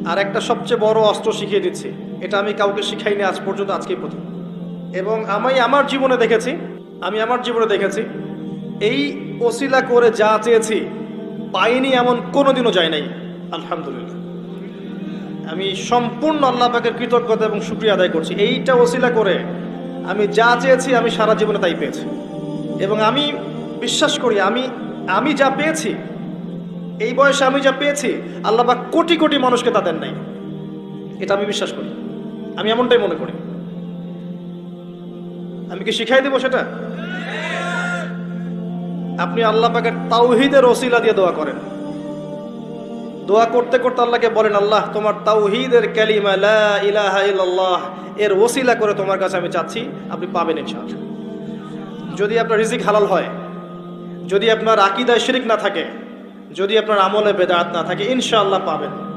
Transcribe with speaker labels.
Speaker 1: আর একটা সবচেয়ে বড় অস্ত্র শিখিয়ে দিচ্ছি, এটা আমি কাউকে শিখাইনি আজ পর্যন্ত, আজকেই প্রথম। এবং আমি আমার জীবনে দেখেছি এই ওসিলা করে যা চেয়েছি পাইনি এমন কোনোদিনও যায় নাই। আলহামদুলিল্লাহ, আমি সম্পূর্ণ আল্লাহ পাকের কৃতজ্ঞতা এবং শুকরিয়া আদায় করছি। এইটা ওসিলা করে আমি যা চেয়েছি আমি সারা জীবনে তাই পেয়েছি। এবং আমি বিশ্বাস করি আমি যা পেয়েছি, এই বয়সে আমি যা পেয়েছি, আল্লাহ পাক কোটি কোটি মানুষকে তা দেন নাই। এটা আমি বিশ্বাস করি, আমি এমনটাই মনে করি। আমি কি শিখাই দেবো সেটা? আপনি আল্লাহ পাকের তাওহীদের ওসিলা দিয়ে দোয়া করেন। দোয়া করতে করতে আল্লাহকে বলেন, আল্লাহ তোমার তাওহীদের কালিমা লা ইলাহা ইল্লাল্লাহ এর ওসিলা করে তোমার কাছে আমি চাচ্ছি, আপনি পাবেন ইনশাআল্লাহ। যদি আপনার রিজিক হালাল হয়, যদি আপনার আকীদায় শিরক না থাকে, যদি আপনার আমলে বেদাত না থাকে, ইনশাআল্লাহ পাবেন।